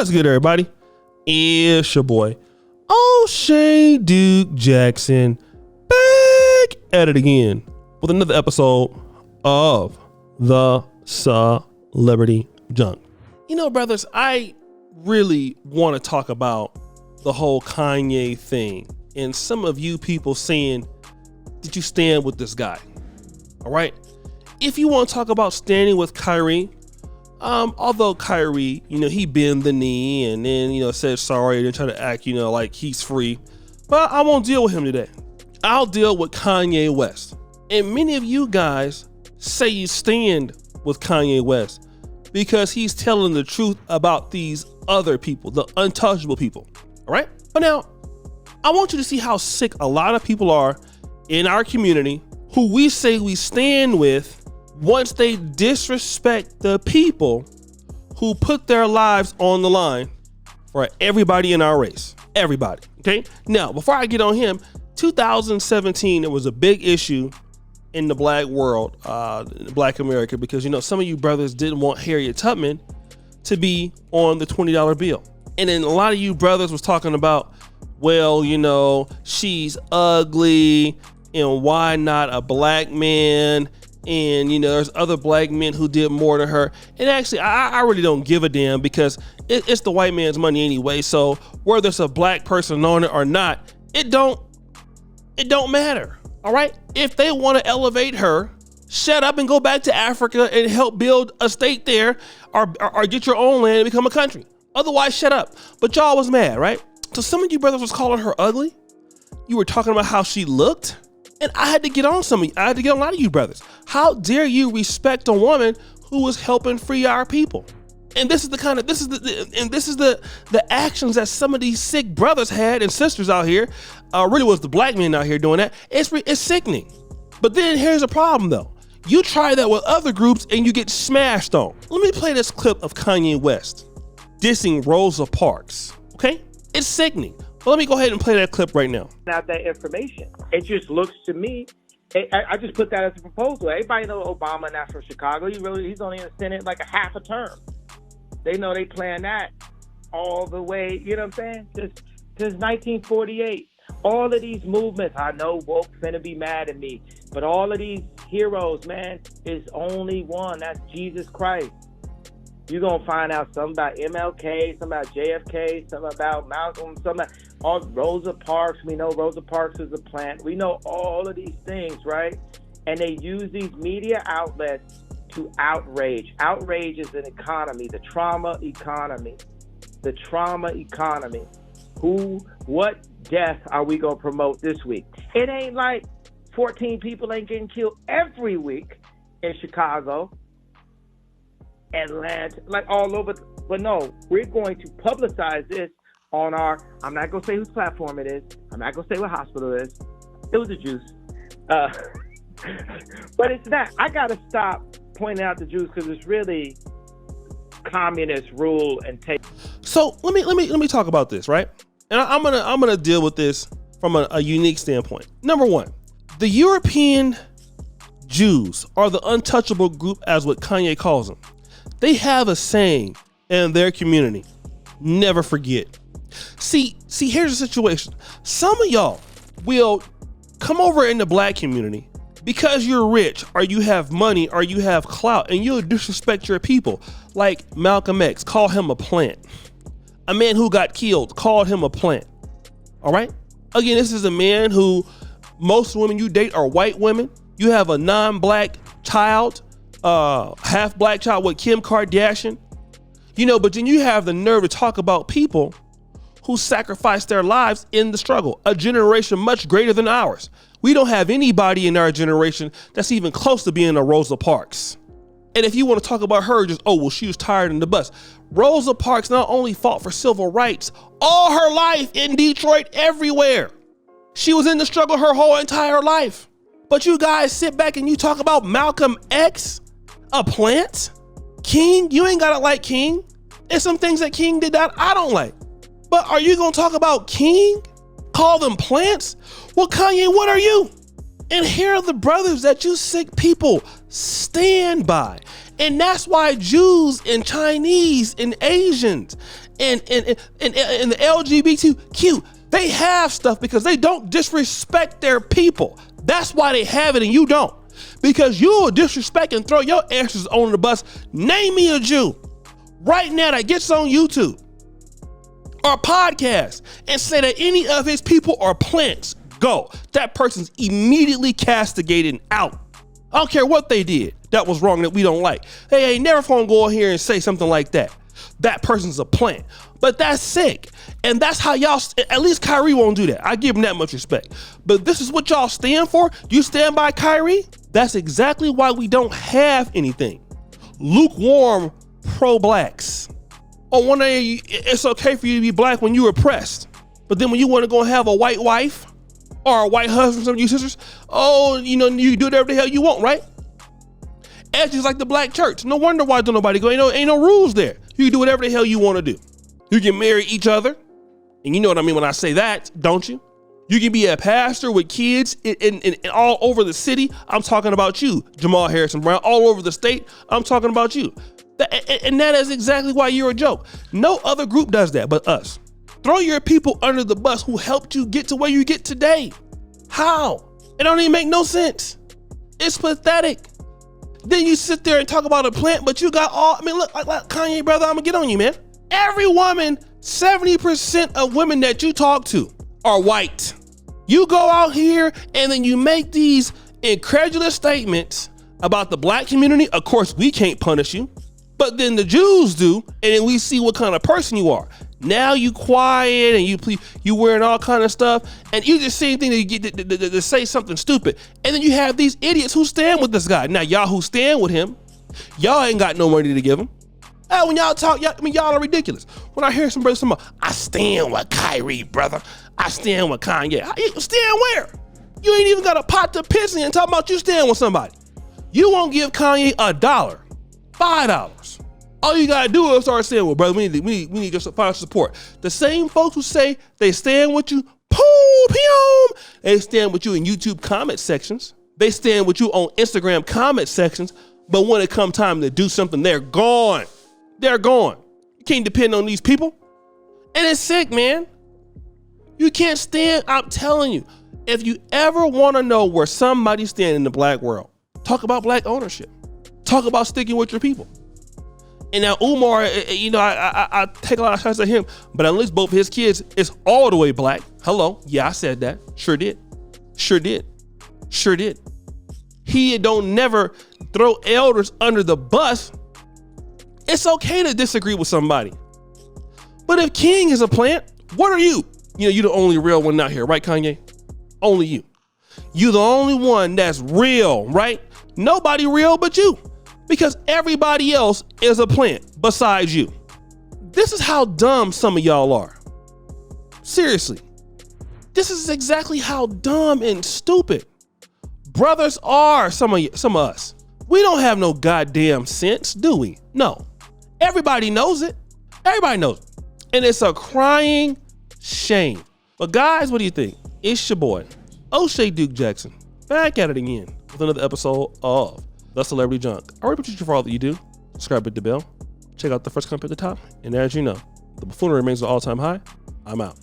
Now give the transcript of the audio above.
What's good, everybody? It's your boy, O'Shea Duke Jackson, back at it again with another episode of the Celebrity Junk. You know, brothers, I really want to talk about the whole Kanye thing and some of you people saying, did you stand with this guy? All right. If you want to talk about standing with Kyrie, although Kyrie, he bent the knee and then, said sorry and try to act, like he's free, but I won't deal with him today. I'll deal with Kanye West. And many of you guys say you stand with Kanye West because he's telling the truth about these other people, the untouchable people. All right. But now I want you to see how sick a lot of people are in our community who we say we stand with once they disrespect the people who put their lives on the line for everybody in our race. Everybody. Okay. Now, before I get on him, 2017, it was a big issue in the black world, black America, because, some of you brothers didn't want Harriet Tubman to be on the $20 bill. And then a lot of you brothers was talking about, well, she's ugly and why not a black man? And, there's other black men who did more to her. And actually, I really don't give a damn because it's the white man's money anyway. So whether it's a black person on it or not, it don't matter. All right. If they want to elevate her, shut up and go back to Africa and help build a state there or get your own land and become a country. Otherwise, shut up. But y'all was mad, right? So some of you brothers was calling her ugly. You were talking about how she looked. And I had to get on some of you. I had to get on a lot of you brothers. How dare you respect a woman who was helping free our people? And this is the actions that some of these sick brothers had and sisters out here. Really was the black men out here doing that. It's sickening. But then here's a problem though. You try that with other groups and you get smashed on. Let me play this clip of Kanye West dissing Rosa Parks. Okay? It's sickening. But let me go ahead and play that clip right now. Not that information. It just looks to me, I just put that as a proposal. Everybody knows Obama not from Chicago. He's only in the Senate like a half a term. They know they plan that all the way, you know what I'm saying? Since 1948. All of these movements, I know woke finna be mad at me, but all of these heroes, man, is only one. That's Jesus Christ. You're going to find out something about MLK, something about JFK, something about Malcolm, something about Rosa Parks. We know Rosa Parks is a plant. We know all of these things, right? And they use these media outlets to outrage. Outrage is an economy, the trauma economy. The trauma economy. What death are we going to promote this week? It ain't like 14 people ain't getting killed every week in Chicago, Atlanta, like all over. But no, we're going to publicize this on I'm not going to say whose platform it is. I'm not going to say what hospital it is. It was the Jews. But it's not. I got to stop pointing out the Jews because it's really communist rule and take. So let me talk about this, right? And I'm gonna deal with this from a unique standpoint. Number one, the European Jews are the untouchable group, as what Kanye calls them. They have a saying in their community: never forget. See, here's the situation. Some of y'all will come over in the black community because you're rich or you have money or you have clout, and you'll disrespect your people. Like Malcolm X, call him a plant. A man who got killed, called him a plant. All right? Again, this is a man who most women you date are white women. You have a non-black child, half black child with Kim Kardashian. But then you have the nerve to talk about people who sacrificed their lives in the struggle, a generation much greater than ours. We don't have anybody in our generation that's even close to being a Rosa Parks. And if you want to talk about her, she was tired in the bus. Rosa Parks not only fought for civil rights all her life in Detroit, everywhere. She was in the struggle her whole entire life. But you guys sit back and you talk about Malcolm X, a plant? King, you ain't gotta like King. There's some things that King did that I don't like. But are you gonna talk about King? Call them plants? Well, Kanye, what are you? And here are the brothers that you sick people stand by. And that's why Jews and Chinese and Asians and the LGBTQ, they have stuff because they don't disrespect their people. That's why they have it and you don't. Because you will disrespect and throw your answers on the bus. Name me a Jew right now that gets on YouTube or podcast and say that any of his people are plants. Go. That person's immediately castigated and out. I don't care what they did that was wrong that we don't like. They ain't never gonna go in here and say something like that. That person's a plant. But that's sick. And that's how y'all, at least Kyrie won't do that. I give him that much respect. But this is what y'all stand for? You stand by Kyrie? That's exactly why we don't have anything. Lukewarm pro-blacks. On one day, it's okay for you to be black when you're oppressed. But then when you want to go and have a white wife or a white husband, some of you sisters, oh, you know, you can do whatever the hell you want, right? As just like the black church. No wonder why don't nobody go. Ain't no rules there. You can do whatever the hell you want to do. You can marry each other. And you know what I mean when I say that, don't you? You can be a pastor with kids in all over the city. I'm talking about you, Jamal Harrison Brown. All over the state, I'm talking about you. And that is exactly why you're a joke. No other group does that but us. Throw your people under the bus who helped you get to where you get today. How? It don't even make no sense. It's pathetic. Then you sit there and talk about a plant, but you got all, I mean, look, like Kanye, brother, I'm gonna get on you, man. Every woman, 70% of women that you talk to are white. You go out here and then you make these incredulous statements about the black community. Of course, we can't punish you, but then the Jews do, and then we see what kind of person you are. Now you quiet and you wearing all kind of stuff, and you just see anything that you get to say something stupid. And then you have these idiots who stand with this guy. Now y'all who stand with him, y'all ain't got no money to give him. When y'all talk, y'all are ridiculous. When I hear some brothers talking about, I stand with Kyrie, brother. I stand with Kanye. Stand where? You ain't even got a pot to piss in talking about you stand with somebody. You won't give Kanye $1, $5. All you gotta do is start saying, well, brother, we need your financial support. The same folks who say they stand with you, they stand with you in YouTube comment sections. They stand with you on Instagram comment sections. But when it comes time to do something, they're gone. They're gone. You can't depend on these people. And it's sick, man. You can't stand, I'm telling you, if you ever want to know where somebody stands in the black world, talk about black ownership. Talk about sticking with your people. And now Umar, you know, I take a lot of shots at him, but at least both of his kids is all the way black. Hello. Yeah, I said that. Sure did. He don't never throw elders under the bus. It's okay to disagree with somebody. But if King is a plant, what are you? You know, you're the only real one out here, right, Kanye? Only you. You're the only one that's real, right? Nobody real but you. Because everybody else is a plant besides you. This is how dumb some of y'all are. Seriously. This is exactly how dumb and stupid brothers are, some of us. We don't have no goddamn sense, do we? No. Everybody knows it. Everybody knows it. And it's a crying shame. But guys, what do you think? It's your boy, O'Shea Duke Jackson, back at it again with another episode of The Celebrity Junk. I appreciate you for all that you do. Subscribe, hit the bell. Check out the first comment at the top. And as you know, the buffoonery remains an all-time high. I'm out.